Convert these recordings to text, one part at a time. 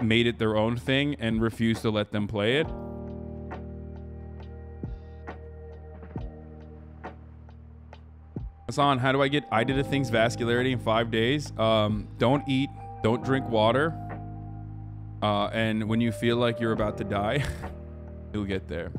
made it their own thing and refused to let them play it. Hasan, how do I get I did a thing's vascularity in 5 days? Don't eat, don't drink water. And when you feel like you're about to die, you'll get there.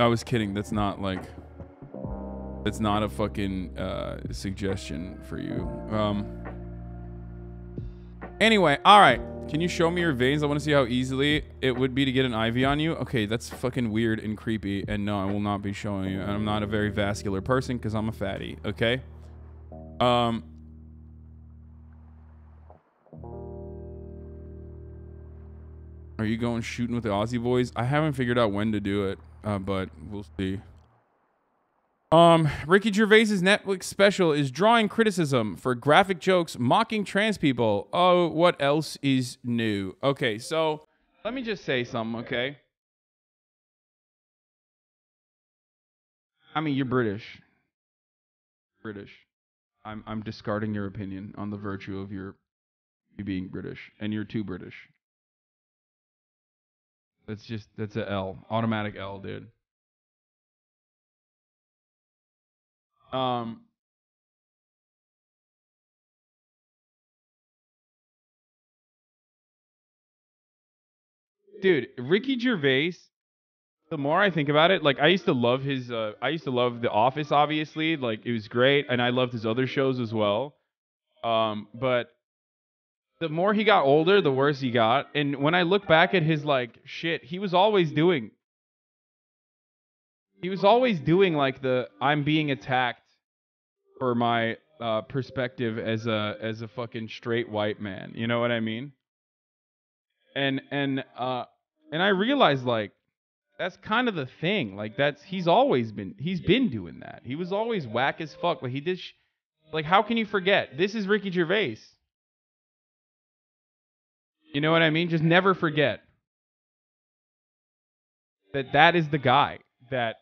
I was kidding. That's not like, it's not a fucking suggestion for you. Anyway, all right. Can you show me your veins? I want to see how easily it would be to get an IV on you. Okay, that's fucking weird and creepy. And no, I will not be showing you. And I'm not a very vascular person because I'm a fatty. Okay. Are you going shooting with the Aussie boys? I haven't figured out when to do it, but we'll see. Ricky Gervais's Netflix special is drawing criticism for graphic jokes mocking trans people. Oh, what else is new? Okay, so let me just say something, okay? I mean, you're British. British. I'm discarding your opinion on the virtue of you being British, and you're too British. That's a L. Automatic L, dude. Dude, Ricky Gervais, the more I think about it, like I used to love The Office, obviously, like it was great, and I loved his other shows as well. But the more he got older, the worse he got. And when I look back at his like shit, he was always doing like the I'm being attacked for my perspective as a fucking straight white man. You know what I mean? And I realized like that's kind of the thing. Like he's been doing that. He was always whack as fuck. Like he did like how can you forget? This is Ricky Gervais. You know what I mean? Just never forget that is the guy that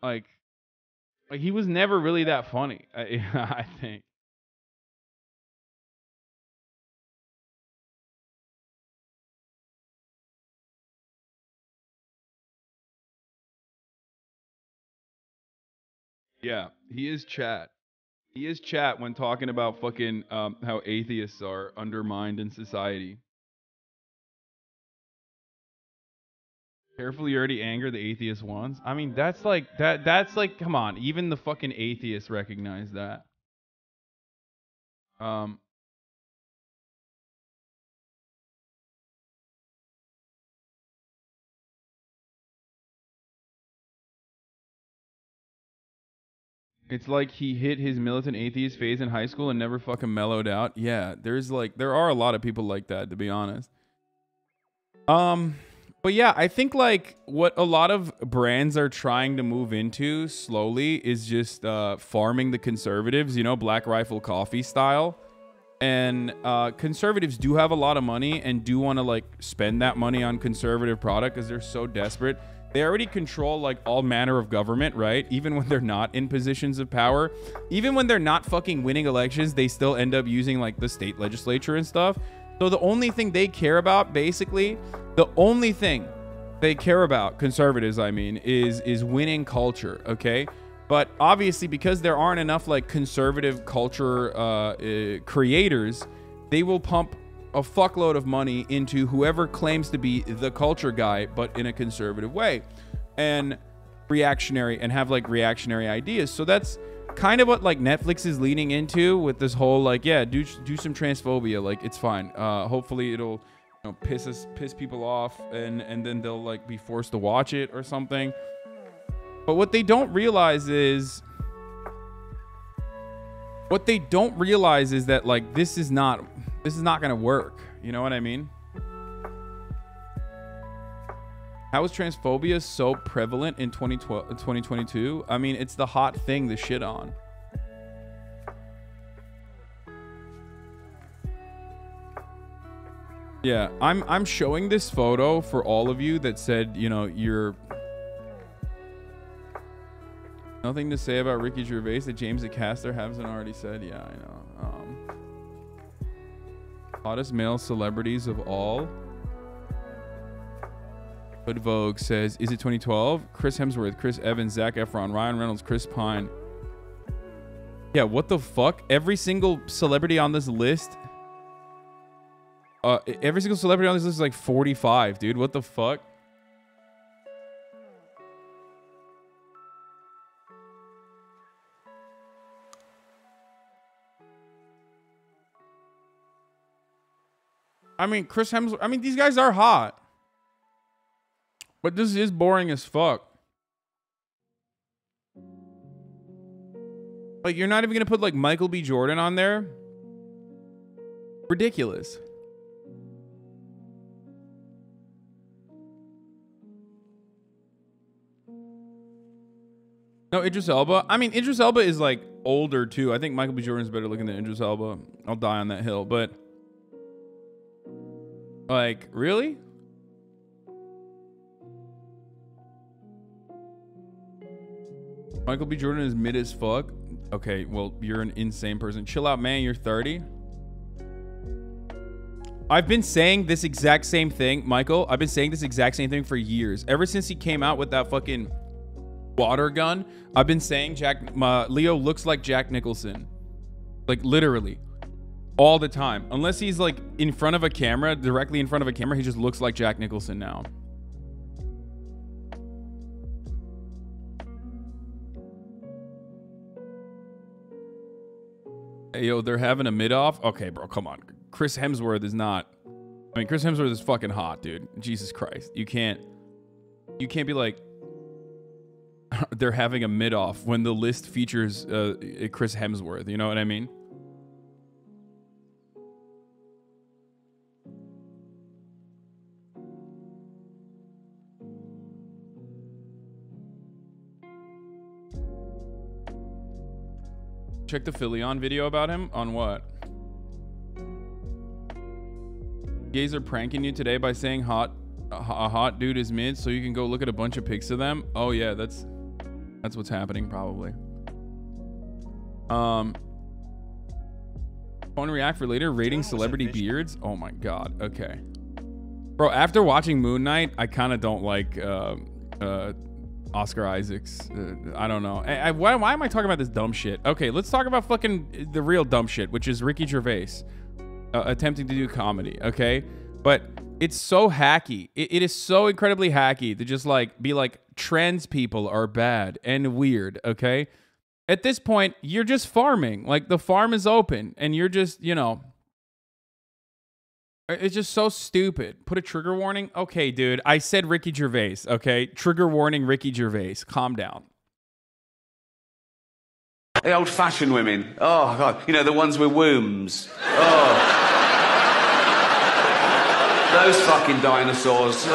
like he was never really that funny. I think. Yeah, he is chat. He is chat when talking about fucking how atheists are undermined in society. Carefully, you already anger the atheist once. I mean, that's like that's like, come on, even the fucking atheists recognize that. It's like he hit his militant atheist phase in high school and never fucking mellowed out. Yeah, there are a lot of people like that, to be honest. But yeah, I think like what a lot of brands are trying to move into slowly is just farming the conservatives, you know, Black Rifle Coffee style. And conservatives do have a lot of money and do want to like spend that money on conservative product because they're so desperate. They already control like all manner of government, right? Even when they're not in positions of power, even when they're not fucking winning elections, they still end up using like the state legislature and stuff. So the only thing they care about, basically, the only thing they care about, conservatives, I mean, is winning culture, okay? But obviously, because there aren't enough like conservative culture creators, they will pump a fuckload of money into whoever claims to be the culture guy, but in a conservative way and reactionary and have like reactionary ideas. So that's kind of what like Netflix is leaning into with this whole like, yeah, do some transphobia. Like it's fine. Hopefully it'll, you know, piss people off and then they'll like be forced to watch it or something. But what they don't realize is that like this is not gonna work. You know what I mean? How is transphobia so prevalent in 2022? I mean, it's the hot thing to shit on. Yeah, I'm showing this photo for all of you that said, you know, you're nothing to say about Ricky Gervais that James the Caster hasn't already said. Yeah, I know. Hottest male celebrities of all. Hood Vogue says, is it 2012? Chris Hemsworth, Chris Evans, Zac Efron, Ryan Reynolds, Chris Pine. Yeah, what the fuck? Every single celebrity on this list. Every single celebrity on this list is like 45, dude. What the fuck? I mean, Chris Hemsworth. I mean, these guys are hot. But this is boring as fuck. Like, you're not even going to put, like, Michael B. Jordan on there? Ridiculous. No, Idris Elba. I mean, Idris Elba is, like, older, too. I think Michael B. Jordan's better looking than Idris Elba. I'll die on that hill, but... Like, really? Michael B. Jordan is mid as fuck. Okay, well, you're an insane person. Chill out, man. You're 30. I've been saying this exact same thing, Michael. I've been saying this exact same thing for years. Ever since he came out with that fucking water gun, I've been saying Leo looks like Jack Nicholson. Like, literally. All the time. Unless he's, like, in front of a camera, directly in front of a camera, he just looks like Jack Nicholson now. Hey, yo, they're having a mid-off? Okay, bro, come on. Chris Hemsworth is not... I mean, Chris Hemsworth is fucking hot, dude. Jesus Christ. You can't be like... they're having a mid-off when the list features Chris Hemsworth. You know what I mean? Check the Phillion video about him. On what? Gays are pranking you today by saying a hot dude is mid, so you can go look at a bunch of pics of them. Oh yeah, that's what's happening probably. Phone react for later. Rating celebrity beards. Oh my god. Okay, bro. After watching Moon Knight, I kind of don't like Oscar Isaacs. I don't know. Why am I talking about this dumb shit? Okay, let's talk about fucking the real dumb shit, which is Ricky Gervais attempting to do comedy. Okay, but it's so hacky. It is so incredibly hacky to just like be like trans people are bad and weird. Okay, at this point you're just farming. Like the farm is open and you're just, you know. It's just so stupid. Put a trigger warning. Okay, dude. I said Ricky Gervais. Okay, trigger warning. Ricky Gervais. Calm down. The old-fashioned women. Oh god, you know, the ones with wombs. Oh, those fucking dinosaurs. Oh.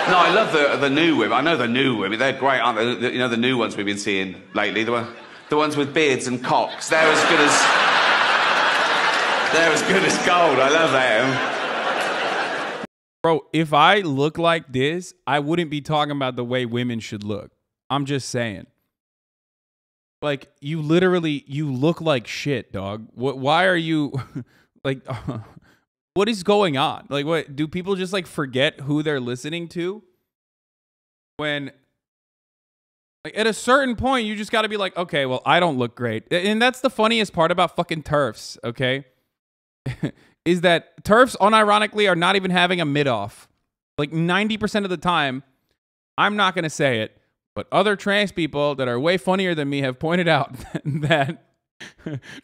No, I love the new women. I know the new women. They're great, aren't they? You know, the new ones we've been seeing lately. The ones with beards and cocks. They're as good as. They're as good as gold. I love them. Bro, if I look like this, I wouldn't be talking about the way women should look. I'm just saying. Like, you look like shit, dog. Why are you, like, what is going on? Like, what, do people just, like, forget who they're listening to? When, like, at a certain point, you just got to be like, okay, well, I don't look great. And that's the funniest part about fucking TERFs, okay? Is that TERFs unironically are not even having a mid-off. Like 90% of the time, I'm not going to say it, but other trans people that are way funnier than me have pointed out that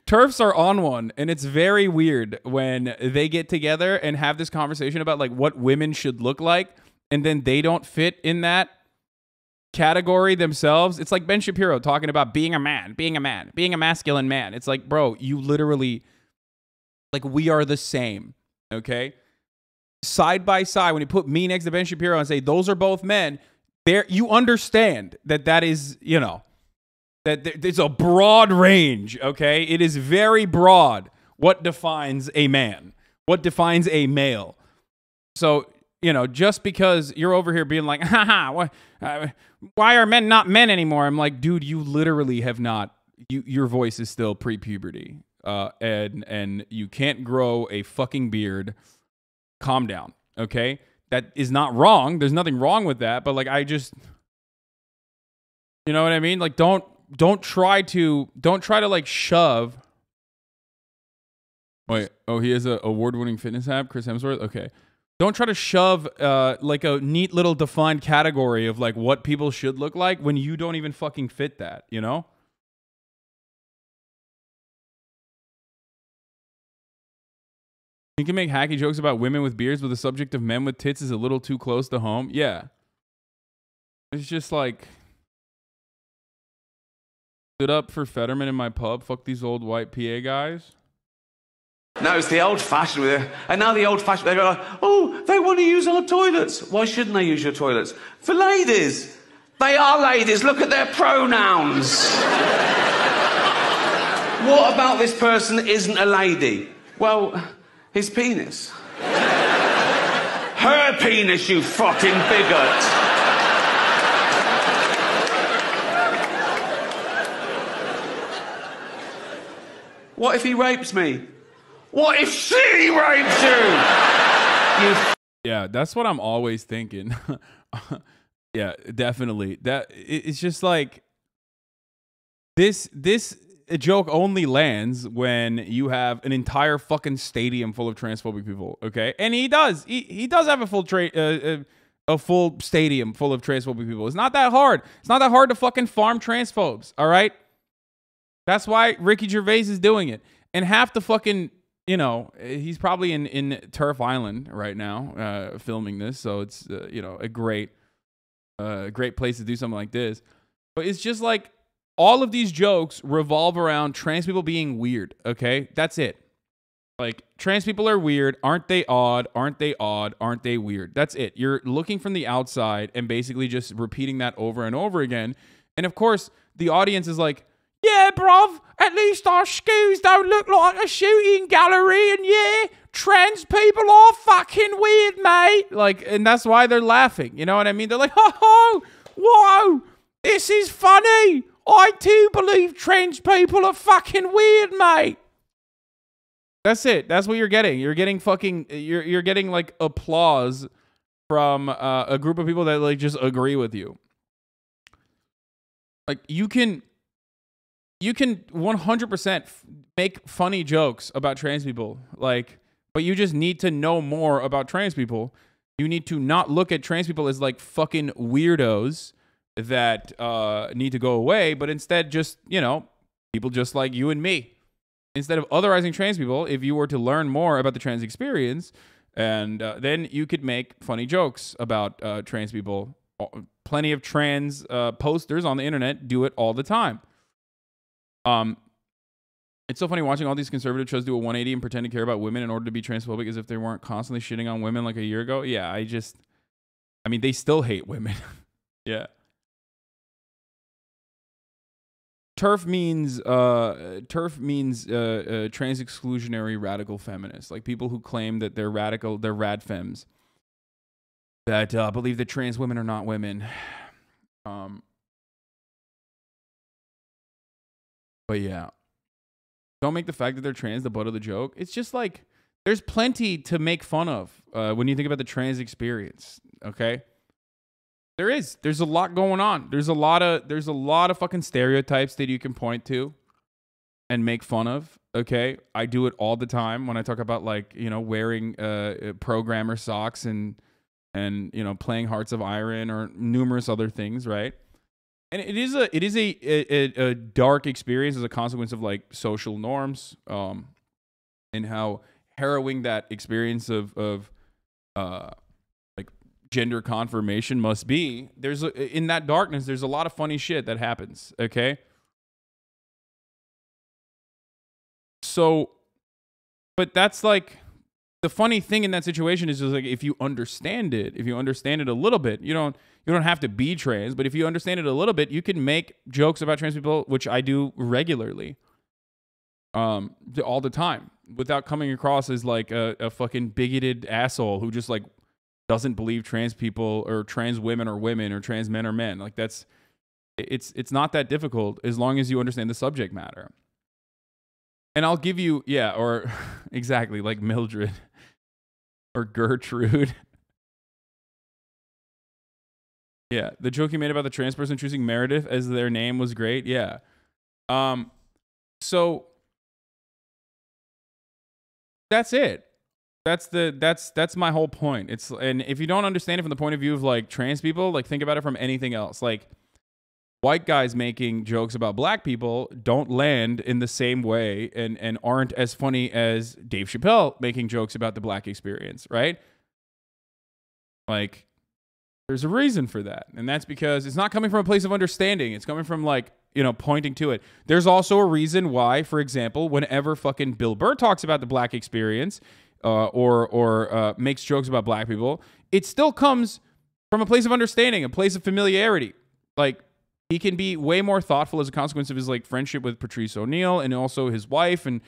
TERFs are on one, and it's very weird when they get together and have this conversation about like what women should look like, and then they don't fit in that category themselves. It's like Ben Shapiro talking about being a man, being a masculine man. It's like, bro, you literally... Like, we are the same, okay? Side by side, when you put me next to Ben Shapiro and say, those are both men, there you understand that is, you know, that there's a broad range, okay? It is very broad what defines a man. What defines a male? So, you know, just because you're over here being like, haha, why are men not men anymore? I'm like, dude, you literally have not. Your voice is still pre-puberty, and you can't grow a fucking beard. Calm down, okay? That is not wrong. There's nothing wrong with that, but like, I just, you know what I mean? Like, don't try to like shove. Wait, oh, he has an award-winning fitness app, Chris Hemsworth. Okay. Don't try to shove like a neat little defined category of like what people should look like when you don't even fucking fit that, you know? You can make hacky jokes about women with beards, but the subject of men with tits is a little too close to home. Yeah. It's just like, stood up for Fetterman in my pub. Fuck these old white PA guys. No, it's the old-fashioned with it. And now the old-fashioned, they go like, oh, they want to use our toilets. Why shouldn't they use your toilets? For ladies. They are ladies. Look at their pronouns. What about this person isn't a lady? Well, his penis. Her penis, you fucking bigot. What if he rapes me? What if she rapes you? Yeah, that's what I'm always thinking. Yeah, definitely. It's just like this joke only lands when you have an entire fucking stadium full of transphobic people, okay? And he does have a full stadium full of transphobic people. It's not that hard. It's not that hard to fucking farm transphobes, all right? That's why Ricky Gervais is doing it. And half the fucking, you know, he's probably in Turf Island right now, filming this. So it's, you know, a great place to do something like this. But it's just like all of these jokes revolve around trans people being weird. Okay, that's it. Like, trans people are weird. Aren't they odd? Aren't they odd? Aren't they weird? That's it. You're looking from the outside and basically just repeating that over and over again. And of course, the audience is like, yeah, bruv, at least our schools don't look like a shooting gallery, and yeah, trans people are fucking weird, mate. Like, and that's why they're laughing. You know what I mean? They're like, oh, whoa, this is funny. I too believe trans people are fucking weird, mate. That's it. That's what you're getting. You're getting fucking, you're getting like applause from a group of people that like just agree with you. Like, you can 100% make funny jokes about trans people, like, but you just need to know more about trans people. You need to not look at trans people as like fucking weirdos that need to go away, but instead just, you know, people just like you and me. Instead of otherizing trans people, if you were to learn more about the trans experience, and then you could make funny jokes about trans people. Plenty of trans posters on the internet do it all the time. It's so funny watching all these conservative shows do a 180 and pretend to care about women in order to be transphobic as if they weren't constantly shitting on women like a year ago. Yeah, I mean, they still hate women. Yeah. TERF means trans exclusionary radical feminists, like people who claim that they're radical, they're rad femmes, that believe that trans women are not women. But yeah, don't make the fact that they're trans the butt of the joke. It's just like, there's plenty to make fun of when you think about the trans experience. Okay, there's a lot going on. There's a lot of fucking stereotypes that you can point to and make fun of. Okay, I do it all the time when I talk about, like, you know, wearing programmer socks and you know, playing Hearts of Iron or numerous other things, right? And it is a dark experience as a consequence of like social norms, and how harrowing that experience of like gender confirmation must be. In that darkness, there's a lot of funny shit that happens. Okay, so, but that's like, the funny thing in that situation is just like, if you understand it a little bit, you don't have to be trans, but if you understand it a little bit, you can make jokes about trans people, which I do regularly, all the time. without coming across as like a fucking bigoted asshole who just like doesn't believe trans people or trans women or trans men are men. Like it's not that difficult as long as you understand the subject matter. And I'll give you, yeah, or exactly like Mildred or Gertrude. Yeah, the joke you made about the trans person choosing Meredith as their name was great. Yeah. So that's it. That's my whole point. And if you don't understand it from the point of view of like trans people, like think about it from anything else. Like white guys making jokes about black people don't land in the same way and aren't as funny as Dave Chappelle making jokes about the black experience, right? Like there's a reason for that. And that's because it's not coming from a place of understanding. It's coming from like, you know, pointing to it. There's also a reason why, for example, whenever fucking Bill Burr talks about the black experience or makes jokes about black people, it still comes from a place of understanding, a place of familiarity. Like he can be way more thoughtful as a consequence of his like friendship with Patrice O'Neill and also his wife and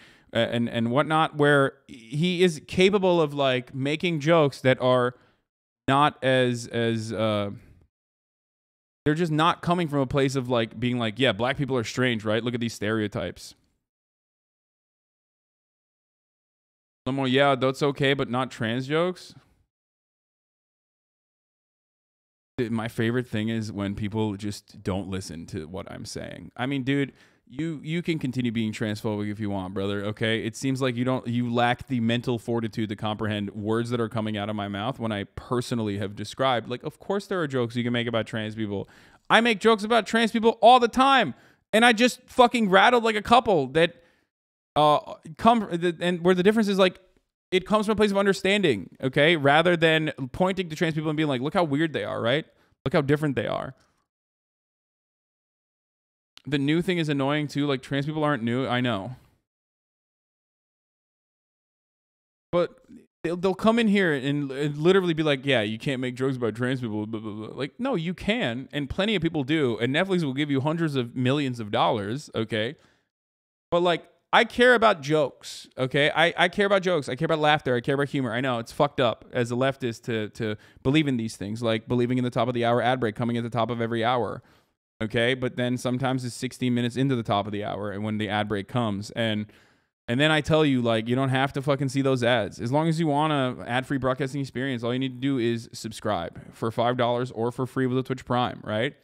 whatnot, where he is capable of like making jokes that are not as they're just not coming from a place of like being like, yeah, black people are strange, right? Look at these stereotypes. Someone, yeah, that's okay, but not trans jokes. My favorite thing is when people just don't listen to what I'm saying. I mean, dude, you can continue being transphobic if you want, brother, okay? It seems like you lack the mental fortitude to comprehend words that are coming out of my mouth when I personally have described, like, of course there are jokes you can make about trans people. I make jokes about trans people all the time, and I just fucking rattled like a couple that and where the difference is like it comes from a place of understanding, okay? Rather than pointing to trans people and being like, look how weird they are, right? Look how different they are. The new thing is annoying too. Like trans people aren't new. I know. But they'll come in here and literally be like, yeah, you can't make jokes about trans people. Blah, blah, blah. Like, no, you can. And plenty of people do. And Netflix will give you hundreds of millions of dollars. Okay. But like, I care about jokes. Okay. I care about jokes. I care about laughter. I care about humor. I know it's fucked up as a leftist to believe in these things, like believing in the top of the hour ad break coming at the top of every hour. Okay. But then sometimes it's 16 minutes into the top of the hour and when the ad break comes and then I tell you, like, you don't have to fucking see those ads. As long as you want a ad-free broadcasting experience, all you need to do is subscribe for $5 or for free with a Twitch Prime, right?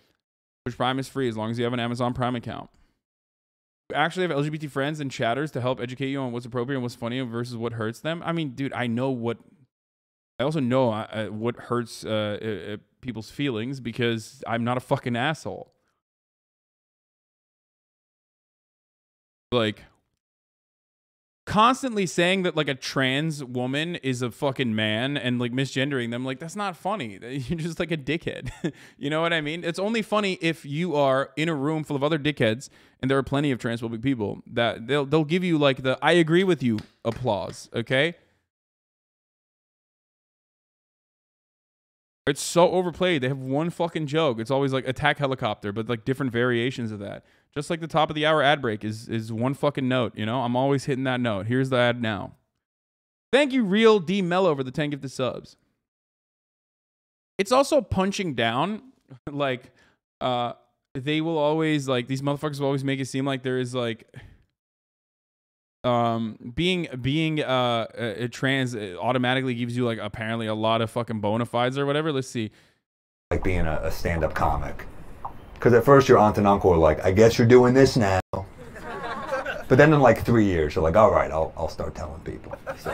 Twitch Prime is free as long as you have an Amazon Prime account. You actually have LGBT friends and chatters to help educate you on what's appropriate and what's funny versus what hurts them. I mean, dude, I also know what hurts people's feelings because I'm not a fucking asshole. Like, constantly saying that like a trans woman is a fucking man and like misgendering them, like that's not funny. You're just like a dickhead. You know what I mean? It's only funny if you are in a room full of other dickheads and there are plenty of transphobic people that they'll give you like the I agree with you applause, okay? It's so overplayed. They have one fucking joke. It's always like attack helicopter, but like different variations of that. Just like the top of the hour ad break is one fucking note, you know? I'm always hitting that note. Here's the ad now. Thank you, Real D Mello, for the 10 gifted subs. It's also punching down. Like, they will always, like, these motherfuckers will always make it seem like there is, like, being trans automatically gives you, like, apparently a lot of fucking bona fides or whatever. Let's see. Like being a stand-up comic. Because at first your aunt and uncle are like, I guess you're doing this now. But then in like 3 years, you're like, all right, I'll start telling people. So,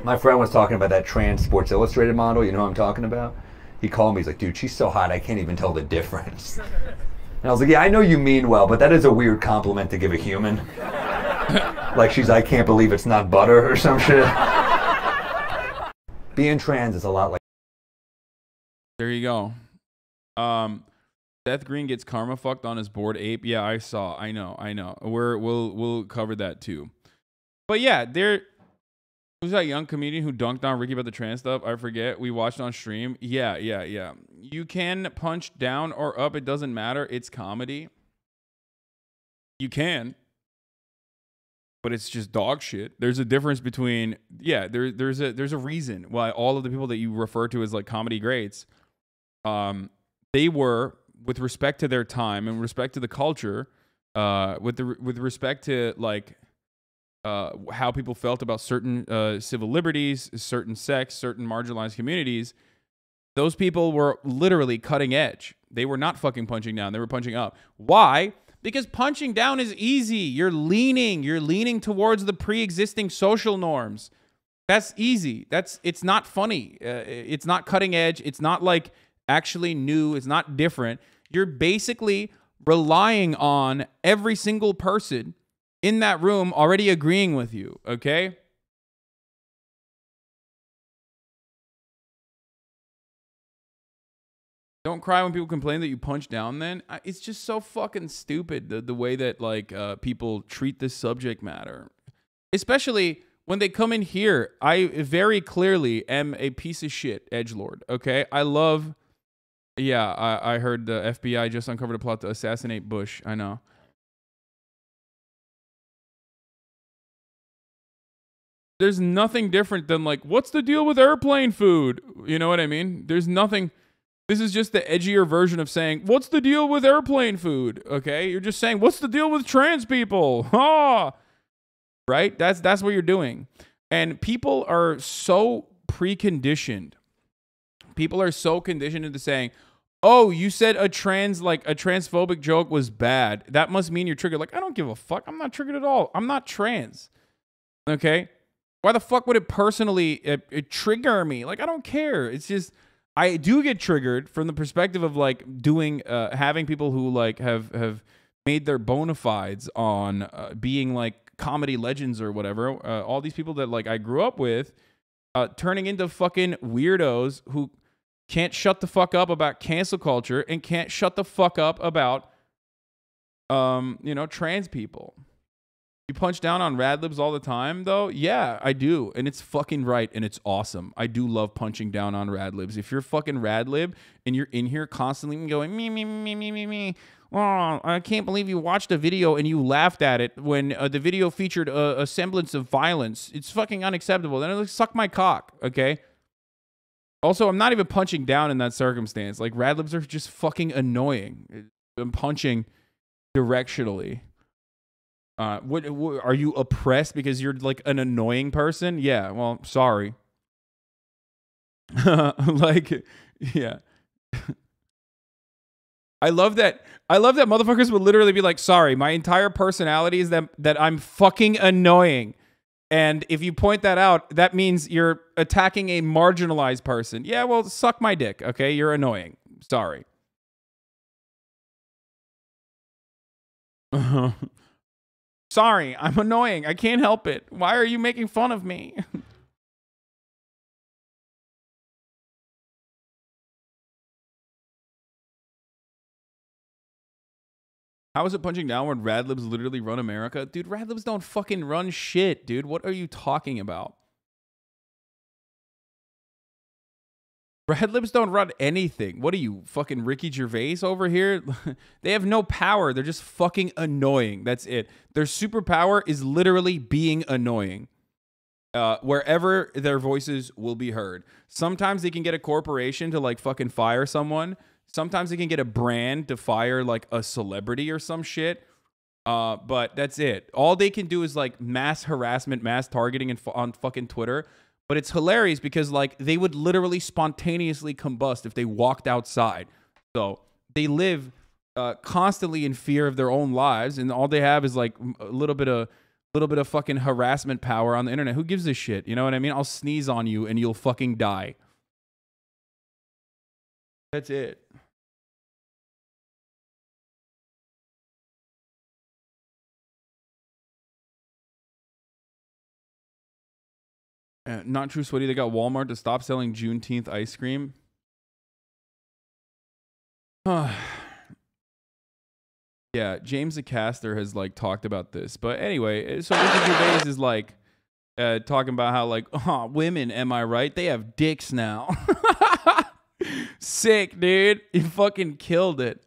my friend was talking about that trans Sports Illustrated model. You know what I'm talking about? He called me. He's like, dude, she's so hot, I can't even tell the difference. And I was like, yeah, I know you mean well, but that is a weird compliment to give a human. Like she's, I can't believe it's not butter or some shit. Being trans is a lot like. There you go. Seth Green gets karma fucked on his board ape. Yeah, I saw. I know. We'll cover that too. But yeah, there was that young comedian who dunked on Ricky about the trans stuff. I forget. We watched on stream. Yeah. You can punch down or up. It doesn't matter. It's comedy. You can. but it's just dog shit. There's a difference between, yeah, there's a reason why all of the people that you refer to as like comedy greats, they were, with respect to their time and respect to the culture, with respect to like how people felt about certain civil liberties, certain sects, certain marginalized communities, those people were literally cutting edge. They were not fucking punching down. They were punching up. Why? Because punching down is easy. You're leaning towards the pre-existing social norms. That's easy. It's not funny. It's not cutting edge. It's not like actually new. It's not different. You're basically relying on every single person in that room already agreeing with you, okay? Don't cry when people complain that you punch down then. It's just so fucking stupid, the way that like people treat this subject matter. Especially when they come in here. I very clearly am a piece of shit edgelord, okay? I love... Yeah, I heard the FBI just uncovered a plot to assassinate Bush. I know. There's nothing different than like, what's the deal with airplane food? You know what I mean? There's nothing... This is just the edgier version of saying, what's the deal with airplane food? Okay? You're just saying, what's the deal with trans people? Ah! Right? That's what you're doing. And people are so preconditioned. People are so conditioned into saying, oh, you said a transphobic joke was bad. That must mean you're triggered. Like, I don't give a fuck. I'm not triggered at all. I'm not trans. Okay? Why the fuck would it personally it trigger me? Like, I don't care. It's just... I do get triggered from the perspective of like doing, having people who like have made their bona fides on being like comedy legends or whatever. All these people that like I grew up with, turning into fucking weirdos who can't shut the fuck up about cancel culture and can't shut the fuck up about, you know, trans people. You punch down on rad libs all the time, though? Yeah, I do. And it's fucking right, and it's awesome. I do love punching down on rad libs. If you're fucking rad lib and you're in here constantly going, me, oh, I can't believe you watched a video and you laughed at it when the video featured a semblance of violence. It's fucking unacceptable. Then like, suck my cock, okay? Also, I'm not even punching down in that circumstance. Like, rad libs are just fucking annoying. I'm punching directionally. What are you oppressed because you're like an annoying person? Yeah, well, sorry. Like, yeah. I love that motherfuckers would literally be like, sorry, my entire personality is that I'm fucking annoying. And if you point that out, that means you're attacking a marginalized person. Yeah, well, suck my dick, okay? You're annoying. Sorry. Sorry, I'm annoying. I can't help it. Why are you making fun of me? How is it punching down when rad libs literally run America? Dude, rad libs don't fucking run shit, dude. What are you talking about? Rad libs don't run anything. What are you, fucking Ricky Gervais over here? They have no power. They're just fucking annoying. That's it. Their superpower is literally being annoying. Wherever their voices will be heard. Sometimes they can get a corporation to like fucking fire someone. Sometimes they can get a brand to fire like a celebrity or some shit. But that's it. All they can do is like mass harassment, mass targeting on fucking Twitter. But it's hilarious because like they would literally spontaneously combust if they walked outside. So they live constantly in fear of their own lives, and all they have is like a little bit of fucking harassment power on the internet. Who gives a shit? You know what I mean? I'll sneeze on you and you'll fucking die. That's it. Not true, sweaty. They got Walmart to stop selling Juneteenth ice cream. Yeah, James the Caster has like talked about this, but anyway, so Ricky Gervais is like talking about how like, oh, women, am I right? They have dicks now. Sick, dude. You fucking killed it.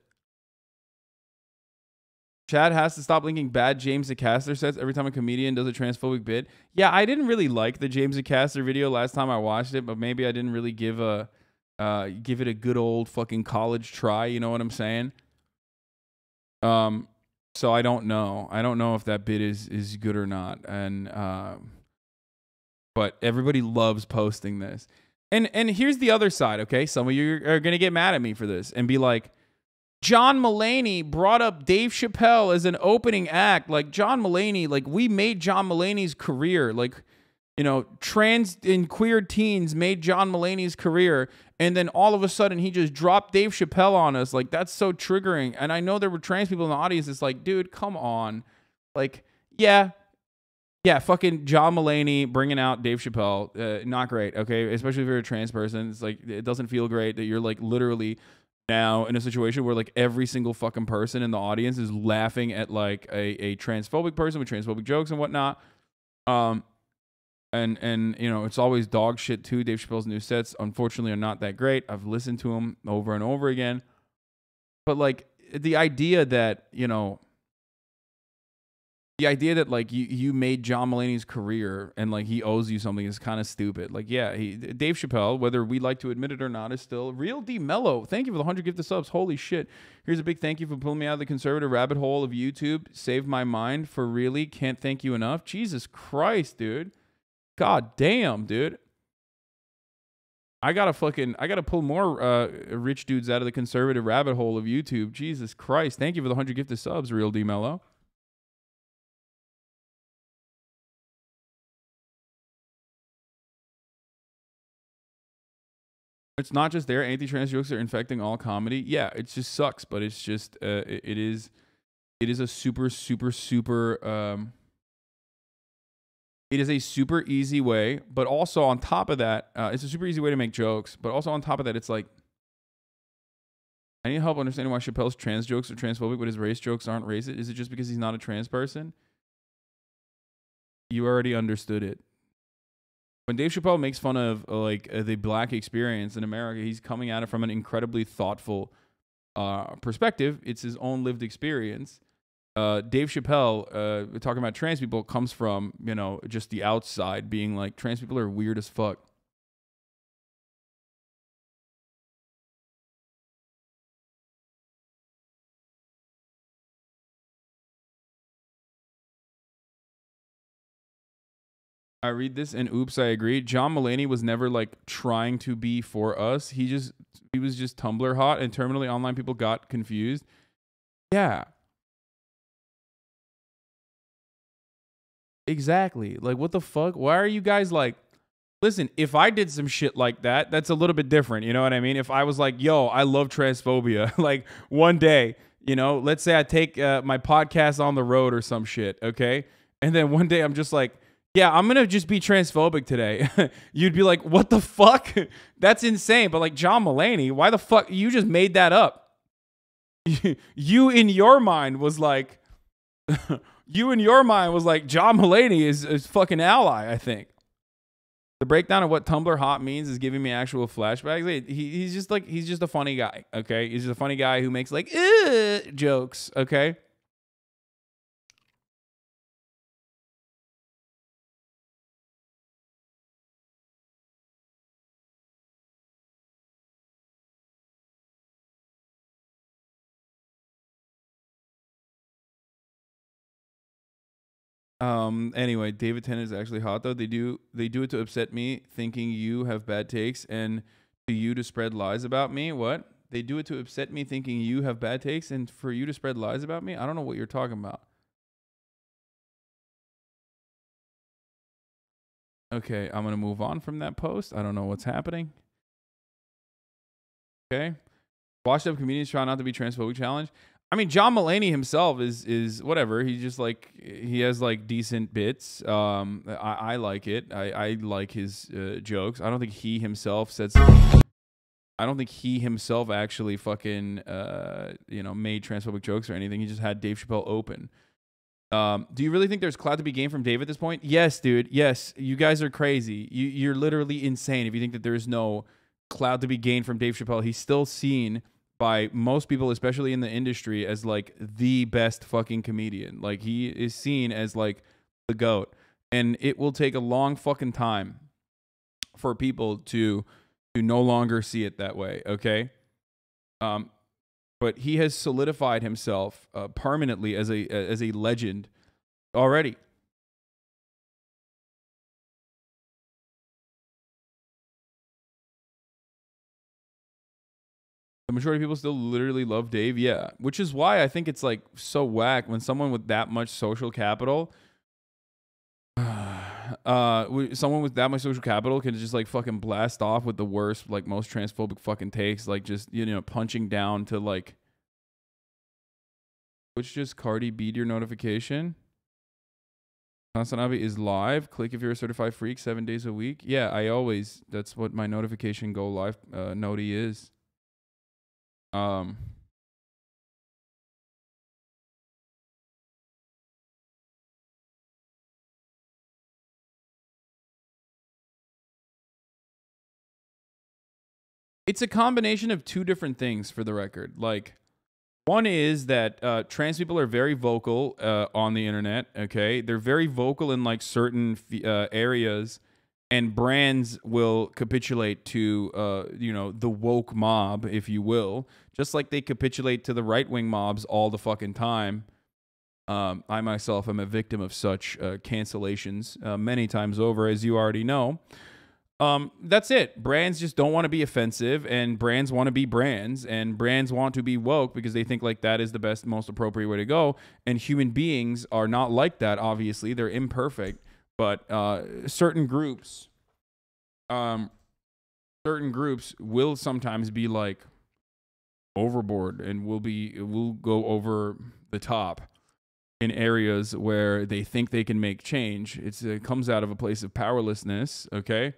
Chad has to stop linking bad James Acaster sets every time a comedian does a transphobic bit. Yeah, I didn't really like the James Acaster video last time I watched it, but maybe I didn't really give it a good old fucking college try. You know what I'm saying? So I don't know. I don't know if that bit is good or not. And but everybody loves posting this. And here's the other side. Okay, some of you are gonna get mad at me for this and be like, John Mulaney brought up Dave Chappelle as an opening act. Like, John Mulaney, like, we made John Mulaney's career. Like, you know, trans and queer teens made John Mulaney's career. And then all of a sudden, he just dropped Dave Chappelle on us. Like, that's so triggering. And I know there were trans people in the audience. It's like, dude, come on. Like, yeah, fucking John Mulaney bringing out Dave Chappelle. Not great, okay? Especially if you're a trans person. It's like, it doesn't feel great that you're, like, literally now in a situation where like every single fucking person in the audience is laughing at like a transphobic person with transphobic jokes and whatnot. And you know, it's always dog shit too. Dave Chappelle's new sets, unfortunately, are not that great. I've listened to them over and over again. But like the idea that, you know, the idea that like you made John Mulaney's career and like he owes you something is kind of stupid. Like, yeah, Dave Chappelle, whether we like to admit it or not, is still Real D Mello. Thank you for the 100 gifted subs. Holy shit. Here's a big thank you for pulling me out of the conservative rabbit hole of YouTube. Saved my mind for really. Can't thank you enough. Jesus Christ, dude. God damn, dude. I gotta pull more rich dudes out of the conservative rabbit hole of YouTube. Jesus Christ. Thank you for the 100 gifted subs, Real D Mello. It's not just their anti-trans jokes are infecting all comedy. Yeah, it just sucks, but it's just it is a super it is a super easy way, but also on top of that, it's a super easy way to make jokes, but also on top of that, it's like, I need help understanding why Chappelle's trans jokes are transphobic, but his race jokes aren't racist. Is it just because he's not a trans person? You already understood it. When Dave Chappelle makes fun of the black experience in America, he's coming at it from an incredibly thoughtful perspective. It's his own lived experience. Dave Chappelle, talking about trans people, comes from, you know, just the outside, being like, trans people are weird as fuck. I read this and oops, I agree. John Mulaney was never like trying to be for us. He was just Tumblr hot and terminally online people got confused. Yeah. Exactly. Like, what the fuck? Why are you guys like, listen, if I did some shit like that, that's a little bit different. You know what I mean? If I was like, yo, I love transphobia, like one day, you know, let's say I take my podcast on the road or some shit. Okay. And then one day I'm just like, yeah, I'm going to just be transphobic today. You'd be like, what the fuck? That's insane. But like John Mulaney, why the fuck? You just made that up. You in your mind was like, John Mulaney is fucking ally, I think. The breakdown of what Tumblr hot means is giving me actual flashbacks. He's just a funny guy. Okay. He's just a funny guy who makes like, jokes. Okay. Anyway, David Tennant is actually hot though. They do it to upset me, thinking you have bad takes, and to you to spread lies about me. What? They do it to upset me, thinking you have bad takes, and for you to spread lies about me? I don't know what you're talking about. Okay, I'm gonna move on from that post. I don't know what's happening. Okay. Washed up comedians try not to be transphobic challenge. I mean, John Mulaney himself is whatever. He just like, he has like decent bits. I like it. I like his jokes. I don't think he himself said something. I don't think he himself actually fucking you know, made transphobic jokes or anything. He just had Dave Chappelle open. Do you really think there's clout to be gained from Dave at this point? Yes, dude. Yes. You guys are crazy. You're literally insane if you think that there's no clout to be gained from Dave Chappelle. He's still seen by most people, especially in the industry, as like the best fucking comedian. Like he is seen as like the GOAT. And it will take a long fucking time for people to no longer see it that way, okay? But he has solidified himself permanently as a legend already. The majority of people still literally love Dave, yeah. Which is why I think it's like so whack when someone with that much social capital, someone with that much social capital can just like fucking blast off with the worst, like most transphobic fucking takes, like just, you know, punching down to like, which just Cardi beat your notification. HasanAbi is live. Click if you're a certified freak 7 days a week. Yeah, I always, that's what my notification go live noti is. It's a combination of two different things, for the record. Like, one is that trans people are very vocal on the internet, okay? They're very vocal in, like, certain areas, and brands will capitulate to, you know, the woke mob, if you will, just like they capitulate to the right-wing mobs all the fucking time. I myself am a victim of such cancellations many times over, as you already know. That's it. Brands just don't want to be offensive, and brands want to be brands, and brands want to be woke because they think like that is the best, most appropriate way to go. And human beings are not like that. Obviously, they're imperfect, but certain groups will sometimes be like overboard and will go over the top in areas where they think they can make change. It comes out of a place of powerlessness. Okay.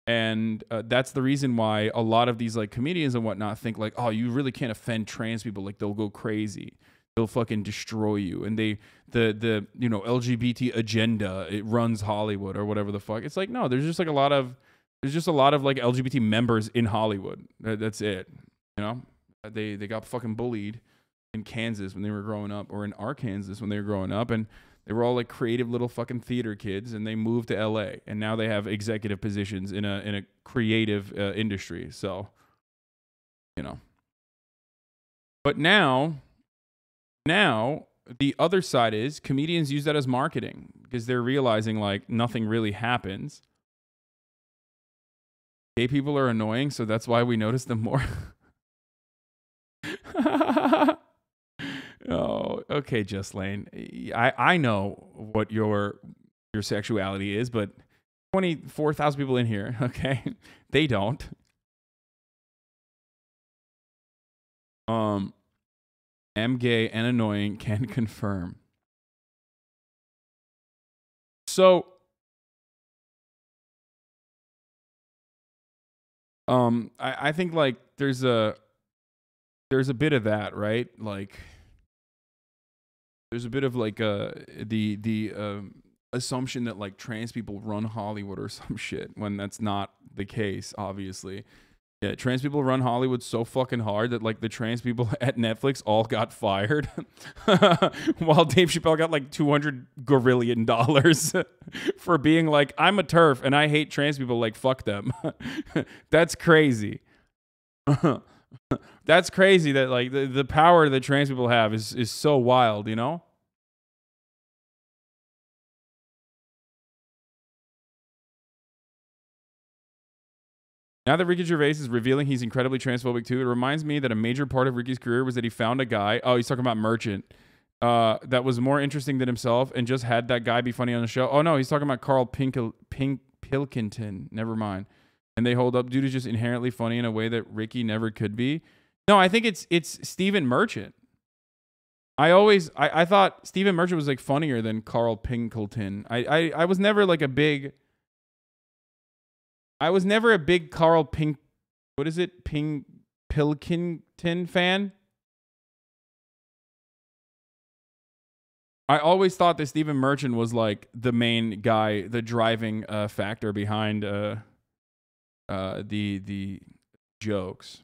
And that's the reason why a lot of these like comedians and whatnot think like, oh, you really can't offend trans people. Like they'll go crazy. They'll fucking destroy you. And the you know, LGBT agenda, it runs Hollywood or whatever the fuck. It's like, no, there's just a lot of like LGBT members in Hollywood. That's it. You know, they got fucking bullied in Kansas when they were growing up, or in Arkansas when they were growing up. And they were all like creative little fucking theater kids, and they moved to LA, and now they have executive positions in a creative industry. So, you know. But now the other side is comedians use that as marketing because they're realizing like nothing really happens. Gay people are annoying, so that's why we notice them more. Oh, okay, Just Lane. I know what your sexuality is, but 24,000 people in here, okay? They don't. Am gay and annoying, can confirm. So I think like there's a bit of that, right? Like there's a bit of like the assumption that like trans people run Hollywood or some shit, when that's not the case, obviously. Yeah, trans people run Hollywood so fucking hard that like the trans people at Netflix all got fired, while Dave Chappelle got like $200 gorillion for being like, I'm a TERF and I hate trans people, like fuck them. That's crazy. That's crazy that like the power that trans people have is so wild, you know? Now that Ricky Gervais is revealing he's incredibly transphobic too, it reminds me that a major part of Ricky's career was that he found a guy, oh, he's talking about Merchant, that was more interesting than himself and just had that guy be funny on the show. Oh no, he's talking about Carl Pilkington. Never mind. And they hold up, dude is just inherently funny in a way that Ricky never could be. No, I think it's Stephen Merchant. I thought Stephen Merchant was like funnier than Carl Pilkington. I was never like a big Carl Pilkington fan. I always thought that Stephen Merchant was like the main guy, the driving factor behind the jokes.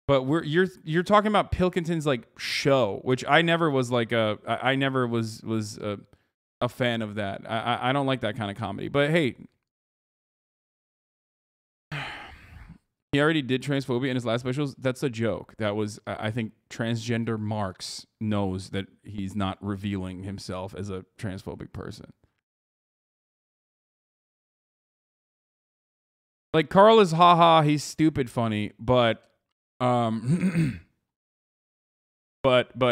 But you're talking about Pilkington's like show, which I never was like I never was a fan of that. I don't like that kind of comedy. But hey, he already did transphobia in his last specials. That's a joke. That was, I think, transgender Marx knows that he's not revealing himself as a transphobic person. Like Carl is haha, he's stupid funny, but but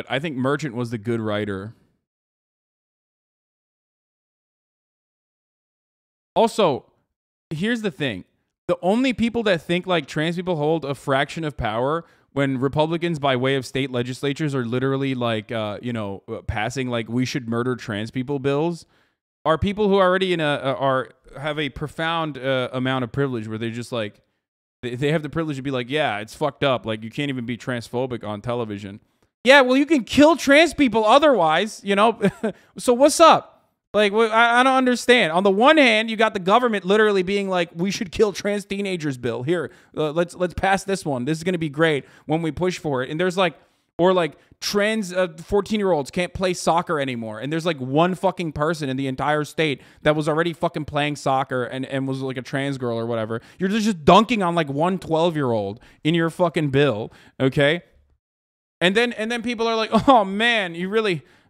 I think Merchant was the good writer. Also, here's the thing. The only people that think like trans people hold a fraction of power when Republicans by way of state legislatures are literally like, passing like we should murder trans people bills are people who are already have a profound amount of privilege where they're just like, they have the privilege to be like, yeah, it's fucked up. Like you can't even be transphobic on television. Yeah, well, you can kill trans people otherwise, you know? So what's up? Like, I don't understand. On the one hand, you got the government literally being like, we should kill trans teenagers bill. Here, let's pass this one. This is going to be great when we push for it. And there's like, or like trans 14-year-olds can't play soccer anymore. And there's like one fucking person in the entire state that was already fucking playing soccer and was like a trans girl or whatever. You're just dunking on like one 12-year-old in your fucking bill, okay? And then people are like, oh man,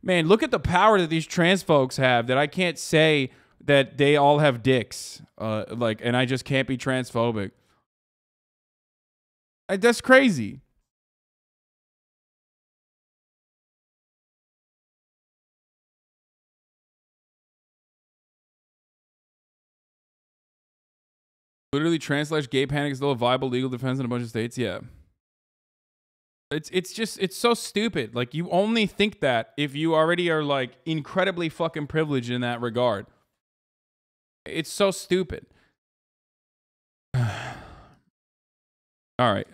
man, look at the power that these trans folks have that I can't say that they all have dicks, and I just can't be transphobic. That's crazy. Literally, trans/gay panic is still a viable legal defense in a bunch of states. Yeah. It's so stupid. Like, you only think that if you already are like incredibly fucking privileged in that regard. It's so stupid. All right.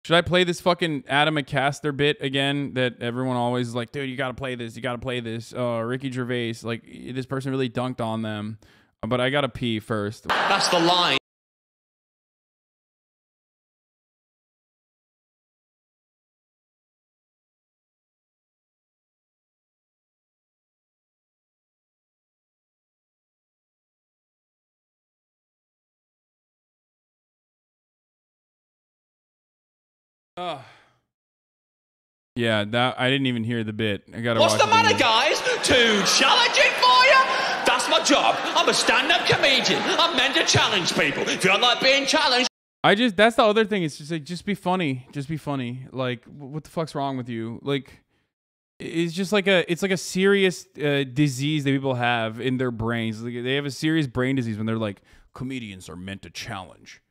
Should I play this fucking Adam McCaster bit again that everyone always is like, dude, you gotta play this. You gotta play this. Ricky Gervais, like, this person really dunked on them. But I gotta pee first. That's the line. Yeah, that I didn't even hear the bit. I gotta. What's watch the matter, guys? Too challenging for you? That's my job. I'm a stand-up comedian. I'm meant to challenge people. If you don't like being challenged, that's the other thing. It's just like, just be funny. Just be funny. Like, what the fuck's wrong with you? Like, it's just like it's like a serious disease that people have in their brains. Like, they have a serious brain disease when they're like, comedians are meant to challenge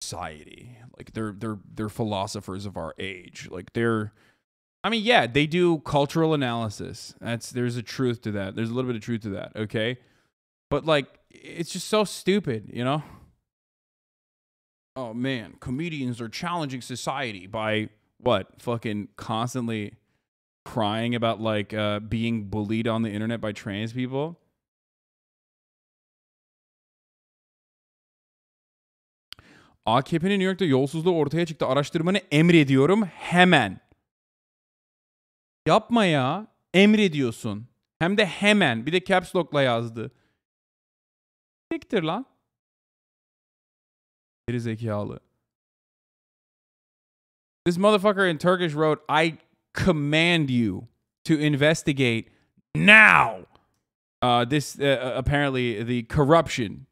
society. Like, they're philosophers of our age. Like, I mean, yeah, they do cultural analysis. There's a truth to that. There's a little bit of truth to that, okay? But like, it's just so stupid, you know? Oh man, comedians are challenging society by what? Fucking constantly crying about like being bullied on the internet by trans people. AKP'nin New York'ta yolsuzluğu ortaya çıktı. Araştırmanı emrediyorum hemen. Yapma ya. Emrediyorsun. Hem de hemen. Bir de caps lock'la yazdı. Siktir lan. Geri zekalı. This motherfucker in Turkish wrote, I command you to investigate now. This apparently the corruption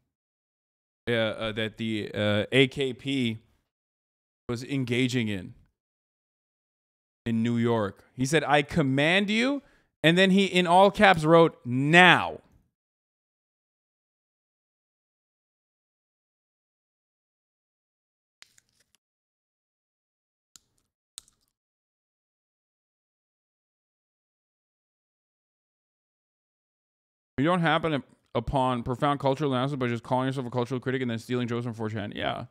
that the AKP was engaging in New York. He said, I command you. And then he, in all caps, wrote, now. You don't happen upon profound cultural analysis by just calling yourself a cultural critic and then stealing jokes from 4chan. Yeah.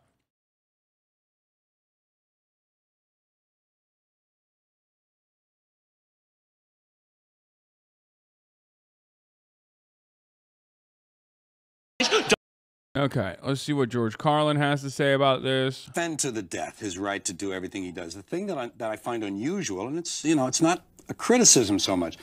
Okay, let's see what George Carlin has to say about this. Defend to the death his right to do everything he does. The thing that I find unusual, and it's, you know, it's not a criticism so much,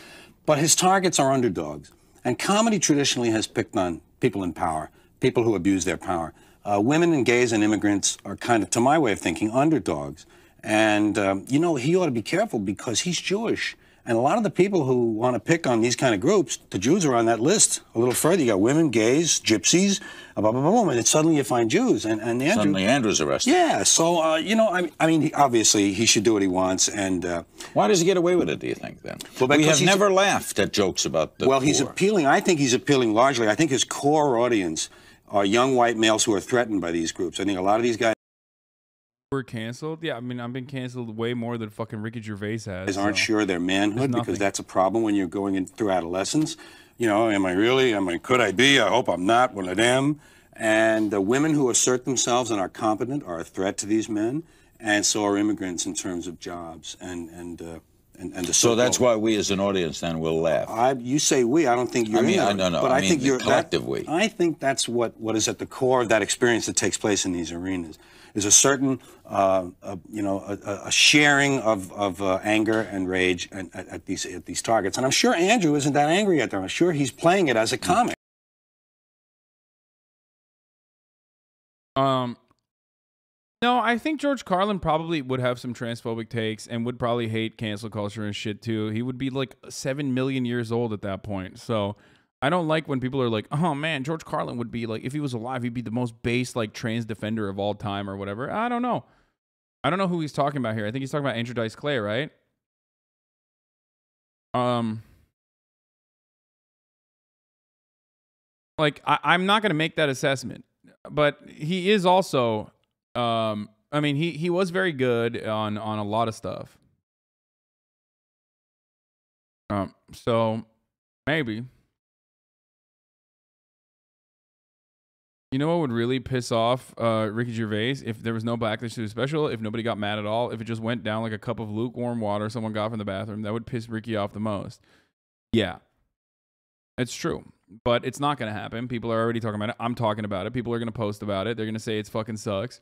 but his targets are underdogs. And comedy traditionally has picked on people in power, people who abuse their power. Women and gays and immigrants are kind of, to my way of thinking, underdogs. And, you know, he ought to be careful because he's Jewish. And a lot of the people who want to pick on these kind of groups, the Jews are on that list a little further. You got women, gays, gypsies, blah, blah, blah, blah, and then suddenly you find Jews. And Andrew, suddenly Andrew's arrested. Yeah, so, you know, I mean, obviously he should do what he wants. And why does he get away with it, do you think, then? Well, we have never laughed at jokes about the Well, poor. he's appealing, I think he's appealing largely. I think his core audience are young white males who are threatened by these groups. I think a lot of these guys We're canceled? Yeah, I mean, I've been canceled way more than fucking Ricky Gervais has. aren't sure their manhood because that's a problem when you're going in through adolescence. You know, am I really? Could I be? I hope I'm not one of them. And the women who assert themselves and are competent are a threat to these men, and so are immigrants in terms of jobs and the so that's why we as an audience then will laugh. You say we. I don't think you're. I mean, in no, but I I mean think you're collective we. I think that's what is at the core of that experience that takes place in these arenas. Is a certain, you know, a sharing of anger and rage at these targets. And I'm sure Andrew isn't that angry at them. I'm sure he's playing it as a comic. No, I think George Carlin probably would have some transphobic takes and would probably hate cancel culture and shit too. He would be like 7 million years old at that point. So I don't like when people are like, oh man, George Carlin would be like, if he was alive, he'd be the most base like trans defender of all time or whatever. I don't know. I don't know who he's talking about here. I think he's talking about Andrew Dice Clay, right? Like I'm not going to make that assessment, but he is also, I mean, he was very good on a lot of stuff. So maybe. You know what would really piss off Ricky Gervais if there was no backlash to the special, if nobody got mad at all, if it just went down like a cup of lukewarm water someone got from the bathroom, that would piss Ricky off the most. Yeah, it's true, but it's not going to happen. People are already talking about it. I'm talking about it. People are going to post about it. They're going to say it's fucking sucks.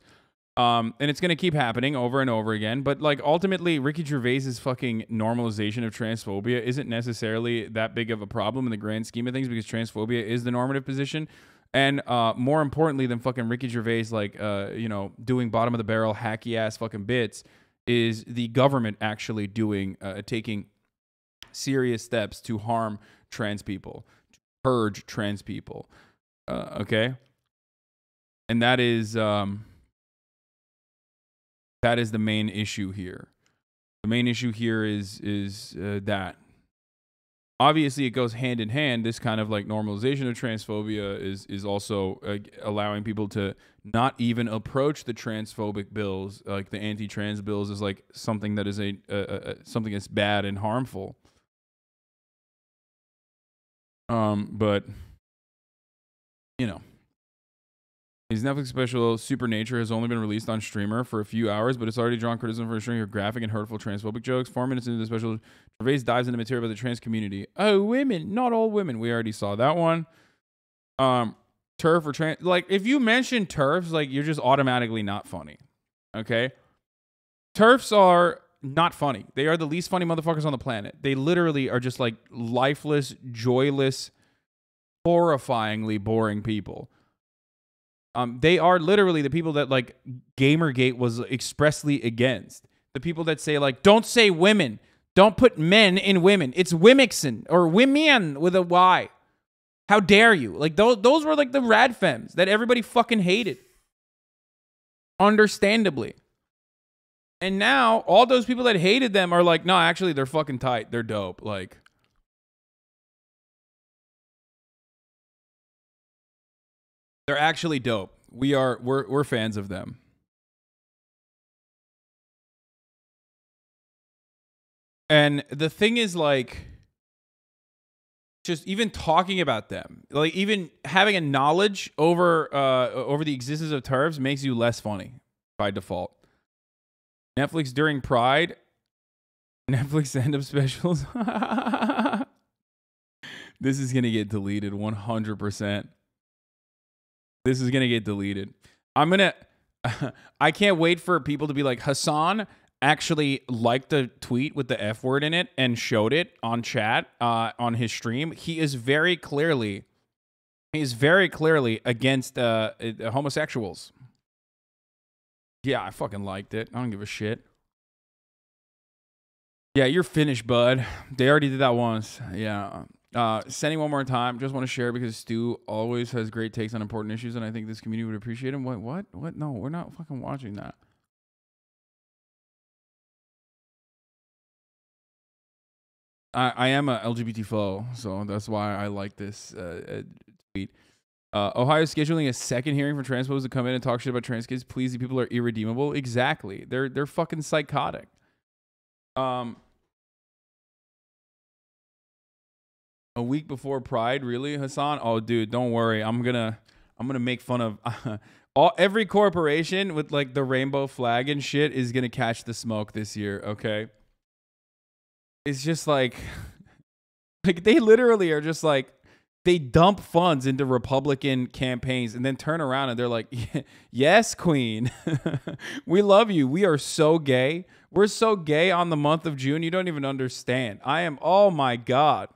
And it's going to keep happening over and over again. But like ultimately, Ricky Gervais's fucking normalization of transphobia isn't necessarily that big of a problem in the grand scheme of things because transphobia is the normative position. And more importantly than fucking Ricky Gervais, like, you know, doing bottom of the barrel, hacky ass fucking bits, is the government actually doing, taking serious steps to harm trans people, to purge trans people. Okay. And that is the main issue here. The main issue here is that. Obviously, it goes hand in hand. This kind of like normalization of transphobia is also allowing people to not even approach the transphobic bills, like the anti-trans bills, as like something that is something that's bad and harmful. But you know, his Netflix special Supernature has only been released on streamer for a few hours, but it's already drawn criticism for a string of graphic and hurtful transphobic jokes. 4 minutes into the special, Gervais dives into material about the trans community. Oh, women, not all women. We already saw that one. TERF or trans, like if you mention TERFs, like you're just automatically not funny. Okay, TERFs are not funny. They are the least funny motherfuckers on the planet. They literally are just like lifeless, joyless, horrifyingly boring people. They are literally the people that like Gamergate was expressly against. The people that say like, don't say women. Don't put men in women. It's Wimixon or Women with a Y. How dare you? Like those were like the rad femmes that everybody fucking hated. Understandably. And now all those people that hated them are like, no, actually they're fucking tight. They're dope. Like, they're actually dope. We're fans of them. And the thing is like just even talking about them, like even having a knowledge over the existence of TERFs makes you less funny by default. Netflix during Pride, Netflix end-up specials. This is going to get deleted 100%. This is gonna get deleted. I'm gonna. I can't wait for people to be like, Hasan actually liked the tweet with the F word in it and showed it on chat on his stream. He is very clearly against homosexuals. Yeah, I fucking liked it. I don't give a shit. Yeah, you're finished, bud. They already did that once. Yeah. Sending one more time. Just want to share because Stu always has great takes on important issues, and I think this community would appreciate him. What? No, we're not fucking watching that. I am a LGBT foe, so that's why I like this tweet. Ohio is scheduling a second hearing for transphobes to come in and talk shit about trans kids. Please, the people are irredeemable. Exactly. They're fucking psychotic. A week before Pride, really, Hasan? Oh, dude, don't worry. I'm gonna make fun of every corporation with like the rainbow flag and shit is gonna catch the smoke this year. Okay, it's just like they literally are just like they dump funds into Republican campaigns and then turn around and they're like, yes, Queen, we love you. We are so gay. We're so gay on the month of June. You don't even understand. Oh my God.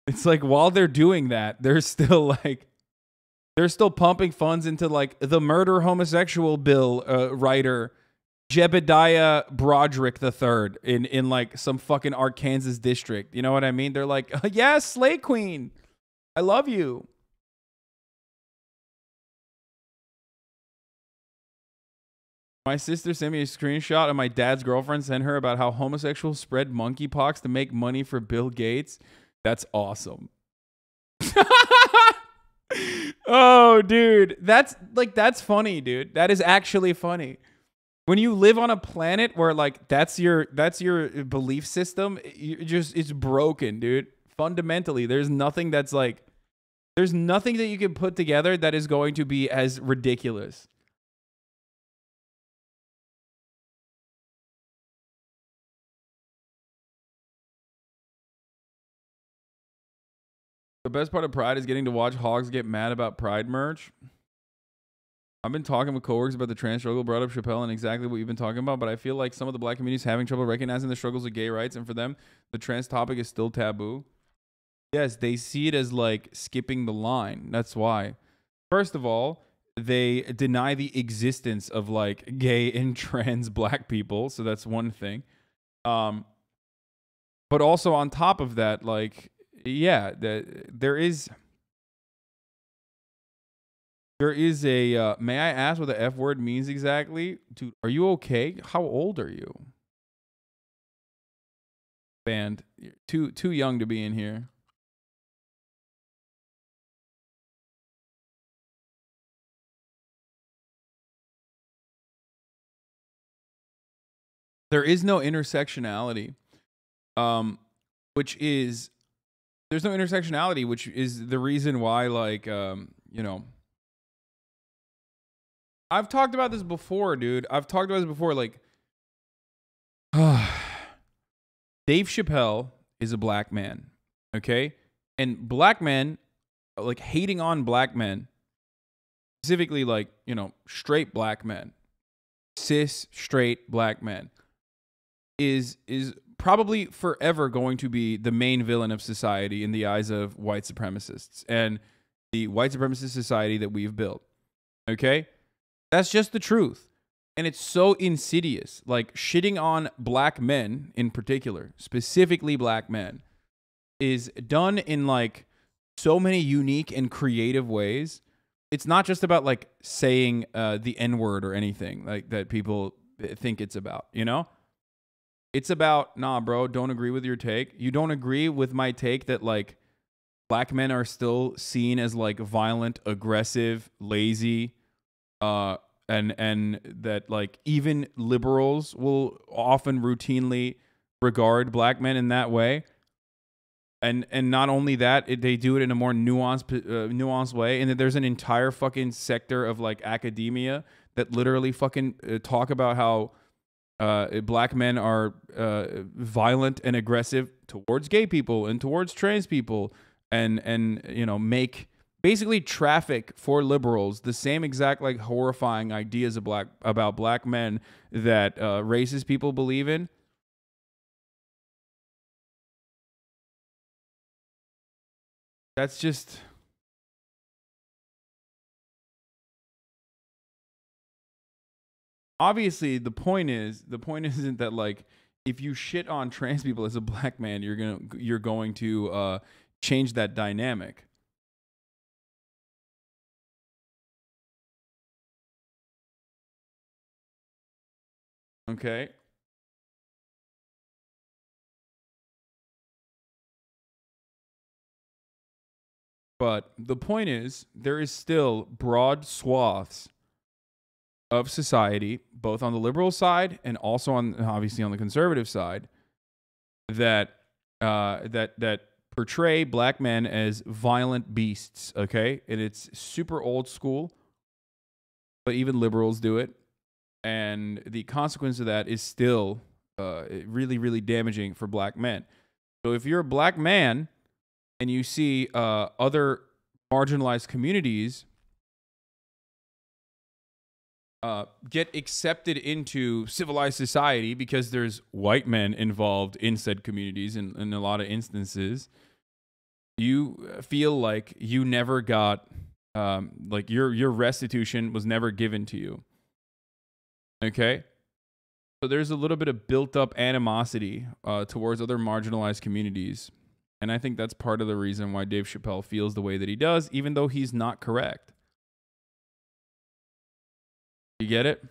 It's like while they're doing that, they're still pumping funds into like the murder homosexual bill writer Jebediah Broderick III in like some fucking Arkansas district. You know what I mean? They're like, yes, Slay Queen, I love you. My sister sent me a screenshot of my dad's girlfriend sent her about how homosexuals spread monkeypox to make money for Bill Gates. That's awesome. Oh, dude. That's funny, dude. That is actually funny. When you live on a planet where like that's your belief system, it's broken, dude. Fundamentally, there's nothing that you can put together that is going to be as ridiculous. The best part of Pride is getting to watch hogs get mad about Pride merch. I've been talking with coworkers about the trans struggle, brought up Chappelle and exactly what you've been talking about, but I feel like some of the black communities having trouble recognizing the struggles of gay rights, and for them, the trans topic is still taboo. Yes, they see it as like skipping the line. That's why. First of all, they deny the existence of like gay and trans black people, so that's one thing. But also on top of that, like, yeah, there is a may I ask what the F word means exactly? Dude, are you okay? How old are you? Band, you're too young to be in here. There is no intersectionality, which is there's no intersectionality, which is the reason why, like, you know, I've talked about this before, dude. I've talked about this before. Like, Dave Chappelle is a black man, okay? And black men, like, hating on black men, specifically, like, you know, straight black men, cis, straight black men, is probably forever going to be the main villain of society in the eyes of white supremacists and the white supremacist society that we've built. Okay? That's just the truth. And it's so insidious. Like, shitting on black men in particular, specifically black men, is done in like so many unique and creative ways. It's not just about like saying the N-word or anything like that people think it's about, you know? It's about, nah, bro, don't agree with your take. You don't agree with my take that, like, black men are still seen as, like, violent, aggressive, lazy, and that, like, even liberals will often routinely regard black men in that way. And not only that, they do it in a more nuanced way. And that there's an entire fucking sector of, like, academia that literally fucking talk about how black men are violent and aggressive towards gay people and towards trans people, and you know, make basically traffic for liberals the same exact like horrifying ideas of about black men that racist people believe in. That's just... Obviously, the point isn't that like if you shit on trans people as a black man, you're going to change that dynamic. Okay. But the point is, there is still broad swaths of society, both on the liberal side and also obviously on the conservative side, that portray black men as violent beasts. Okay, and it's super old school, but even liberals do it, and the consequence of that is still really, really damaging for black men. So if you're a black man and you see other marginalized communities get accepted into civilized society because there's white men involved in said communities in a lot of instances, you feel like you never got, like your restitution was never given to you. Okay? So there's a little bit of built up animosity towards other marginalized communities. And I think that's part of the reason why Dave Chappelle feels the way that he does, even though he's not correct. You get it?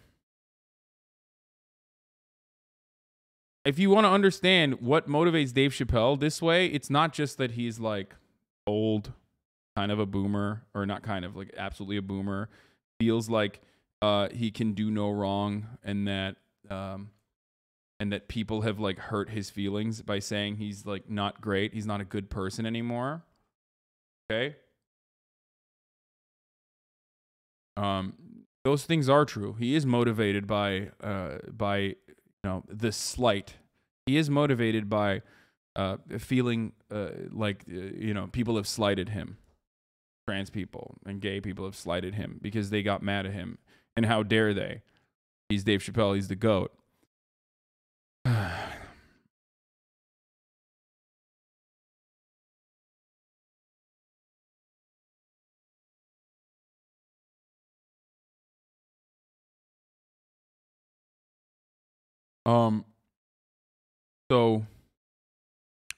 If you want to understand what motivates Dave Chappelle this way, it's not just that he's like old, kind of a boomer, or not kind of, like absolutely a boomer, feels like he can do no wrong, and that people have like hurt his feelings by saying he's like not great, he's not a good person anymore. Okay? Those things are true. He is motivated by you know, the slight. He is motivated by feeling like you know, people have slighted him. Trans people and gay people have slighted him because they got mad at him. And how dare they? He's Dave Chappelle. He's the GOAT. So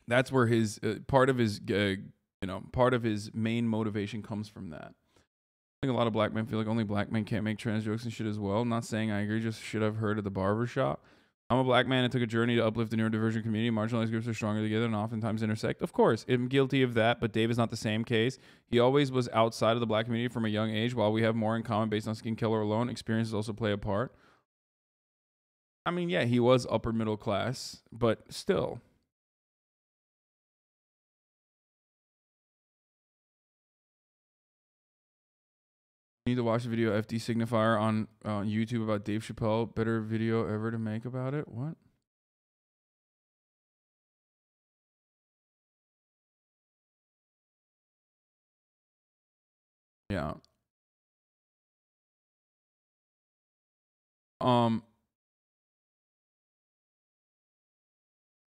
that's where his part of his part of his main motivation comes from that. I think a lot of black men feel like only black men can't make trans jokes and shit as well. Not saying I agree, just shit I've heard at the barber shop. I'm a black man and took a journey to uplift the neurodivergent community. Marginalized groups are stronger together and oftentimes intersect. Of course, I'm guilty of that, but Dave is not the same case. He always was outside of the black community from a young age. While we have more in common based on skin color alone, experiences also play a part. I mean, yeah, he was upper middle class, but still. You need to watch the video FD Signifier on YouTube about Dave Chappelle. Better video ever to make about it. What? Yeah.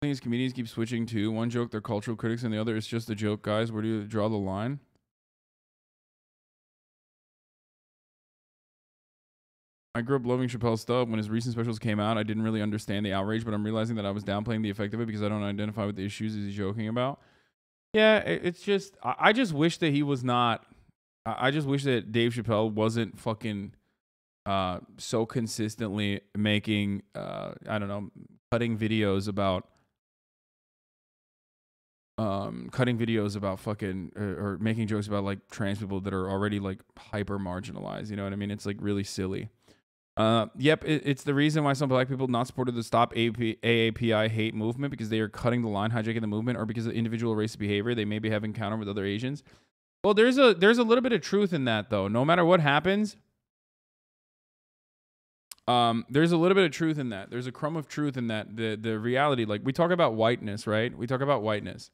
These comedians keep switching too. One joke, they're cultural critics, and the other is just a joke, guys. Where do you draw the line? I grew up loving Chappelle's stuff. When his recent specials came out, I didn't really understand the outrage, but I'm realizing that I was downplaying the effect of it because I don't identify with the issues he's joking about. Yeah, it's just, I just wish that he was not, I just wish that Dave Chappelle wasn't fucking so consistently making, I don't know, cutting videos about fucking or making jokes about like trans people that are already like hyper marginalized. You know what I mean? It's like really silly. Yep, it's the reason why some black people not supported the Stop AAPI hate movement, because they are cutting the line, hijacking the movement, or because of individual racist behavior they maybe have encountered with other Asians. Well, there's a little bit of truth in that, though. No matter what happens, there's a little bit of truth in that. There's a crumb of truth in that. The reality, like we talk about whiteness, right? We talk about whiteness.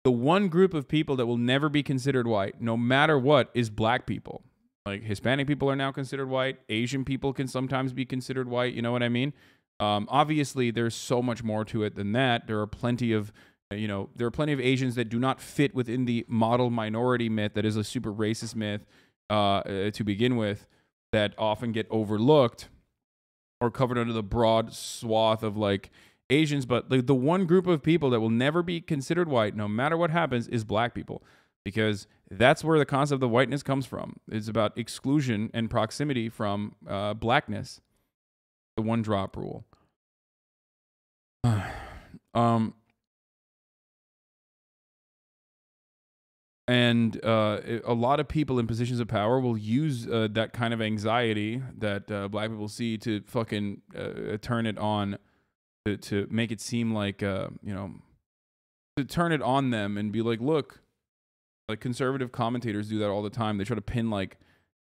The one group of people that will never be considered white, no matter what, is black people. Like Hispanic people are now considered white. Asian people can sometimes be considered white. You know what I mean? Obviously, there's so much more to it than that. There are plenty of, there are plenty of Asians that do not fit within the model minority myth that is a super racist myth to begin with, that often get overlooked or covered under the broad swath of like Asians. But the one group of people that will never be considered white, no matter what happens, is black people. Because that's where the concept of whiteness comes from. It's about exclusion and proximity from blackness. The one drop rule. And a lot of people in positions of power will use that kind of anxiety that black people see to fucking turn it on, to make it seem like, to turn it on them and be like, look, like conservative commentators do that all the time. They try to pin like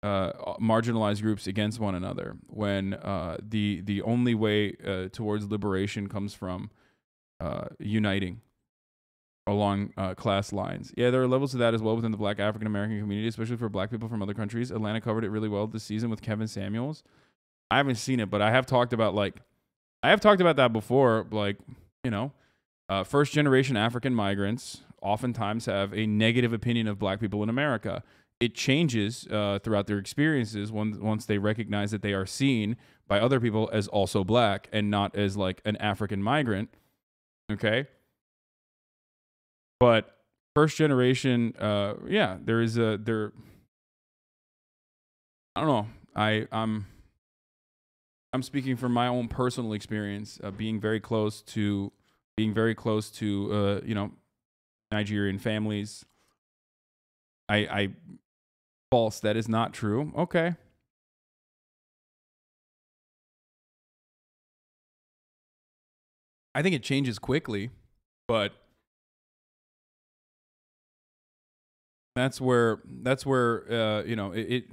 marginalized groups against one another when the only way towards liberation comes from uniting along class lines. Yeah, there are levels to that as well within the black African American community, especially for black people from other countries. Atlanta covered it really well this season with Kevin Samuels. I haven't seen it, but I have talked about that before. Like, first generation African migrants oftentimes have a negative opinion of black people in America. It changes throughout their experiences once they recognize that they are seen by other people as also black and not as like an African migrant. Okay. But first generation, yeah, there is I don't know. I'm speaking from my own personal experience, being very close to Nigerian families. I false. That is not true. Okay. I think it changes quickly, but that's where it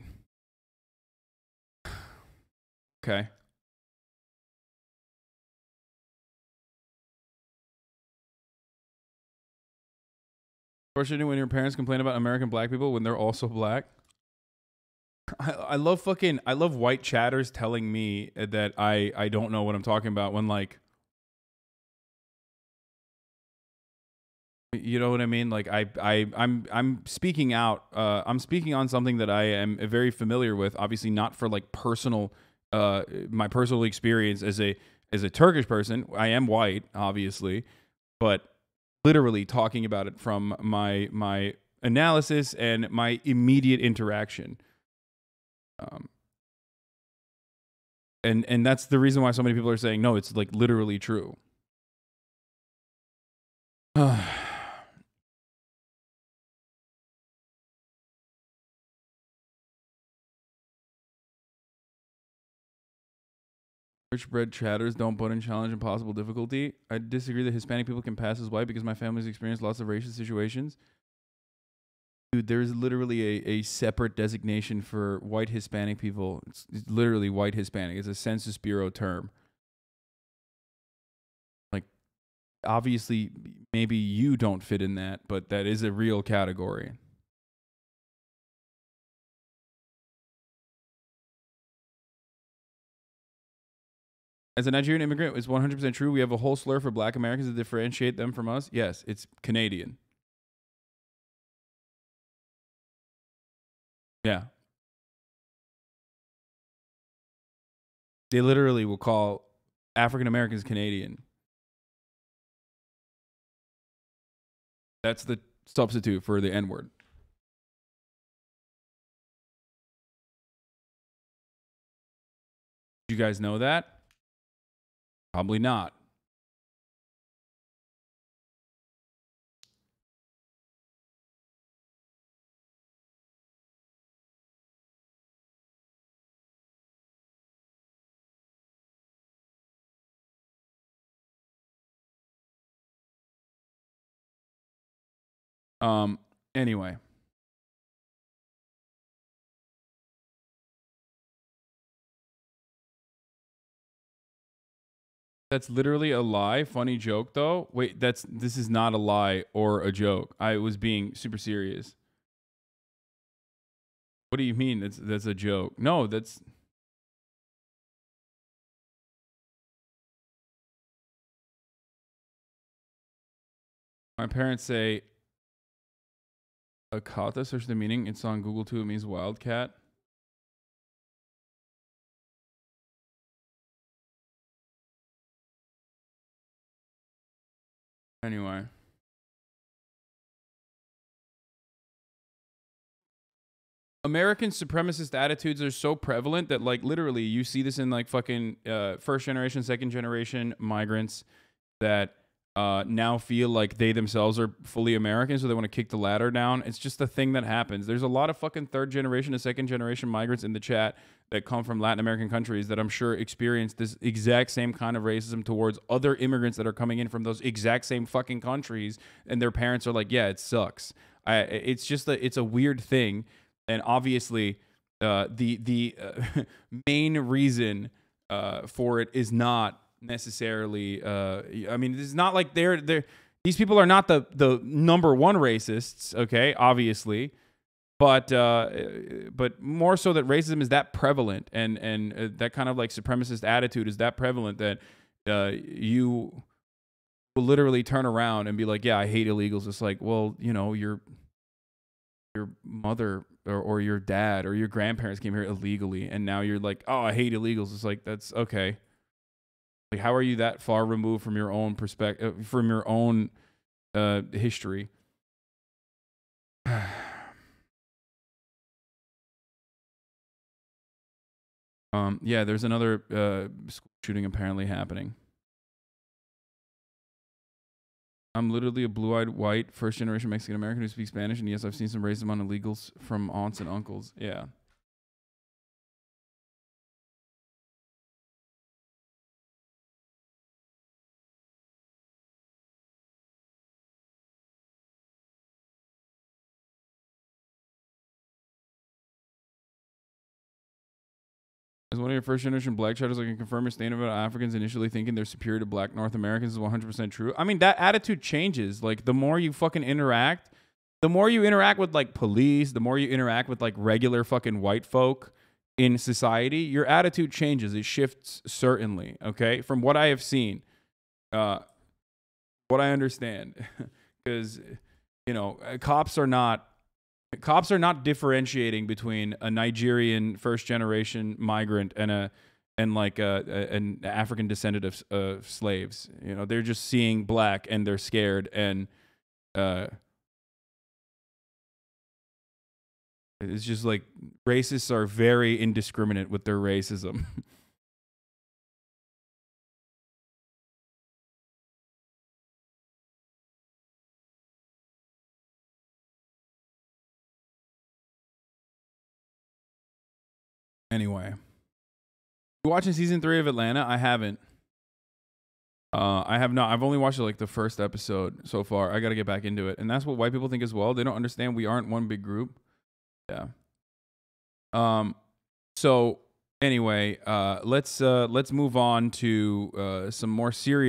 okay. Frustrating when your parents complain about American black people when they're also black. I love white chatters telling me that I don't know what I'm talking about when, like, you know what I mean? Like I'm speaking out. I'm speaking on something that I am very familiar with. Obviously not for like personal, my personal experience as a Turkish person. I am white, obviously, but literally talking about it from my analysis and my immediate interaction. And that's the reason why so many people are saying, no, it's like literally true. Rich bread chatters don't put in challenge impossible difficulty. I disagree that Hispanic people can pass as white because my family's experienced lots of racist situations. Dude, there's literally a separate designation for white Hispanic people. It's literally white Hispanic. It's a Census Bureau term. Like, obviously, maybe you don't fit in that, but that is a real category. As a Nigerian immigrant, it's 100% true. We have a whole slur for black Americans to differentiate them from us. Yes, it's Canadian. Yeah. They literally will call African Americans Canadian. That's the substitute for the N-word. You guys know that? Probably not. Anyway. That's literally a lie. Funny joke though. Wait, this is not a lie or a joke. I was being super serious. What do you mean that's a joke? No, that's my parents say Akata, search the meaning. It's on Google too. It means wildcat. Anyway. American supremacist attitudes are so prevalent that, like, literally you see this in, like, fucking first generation, second generation migrants that now feel like they themselves are fully American, so they want to kick the ladder down. It's just a thing that happens. There's a lot of fucking third generation and second generation migrants in the chat that come from Latin American countries that I'm sure experience this exact same kind of racism towards other immigrants that are coming in from those exact same fucking countries, and their parents are like, yeah, it sucks. It's just it's a weird thing, and obviously the main reason for it is not necessarily I mean, it's not like these people are not the number one racists, okay, obviously, but more so that racism is that prevalent, and that kind of like supremacist attitude is that prevalent that you will literally turn around and be like, yeah, I hate illegals. It's like, well, you know, your mother or your dad or your grandparents came here illegally, and now you're like, oh, I hate illegals. It's like, that's okay. Like, how are you that far removed from your own perspective, from your own history? Yeah, there's another school shooting apparently happening. I'm literally a blue-eyed white first-generation Mexican American who speaks Spanish, and yes, I've seen some racism on illegals from aunts and uncles. Yeah. As one of your first-generation black chatters, I can confirm your statement about Africans initially thinking they're superior to black North Americans is 100% true. I mean, that attitude changes. Like, the more you fucking interact, the more you interact with, like, police, the more you interact with, like, regular fucking white folk in society, your attitude changes. It shifts, certainly, okay? From what I have seen, what I understand, because, you know, cops are not differentiating between a Nigerian first-generation migrant and an African descendant of slaves. You know, they're just seeing black and they're scared, and it's just like racists are very indiscriminate with their racism. Anyway, you watching season 3 of Atlanta? I haven't. I have not. I've only watched like the first episode so far. I got to get back into it, and that's what white people think as well. They don't understand we aren't one big group. Yeah. So anyway, let's move on to some more serious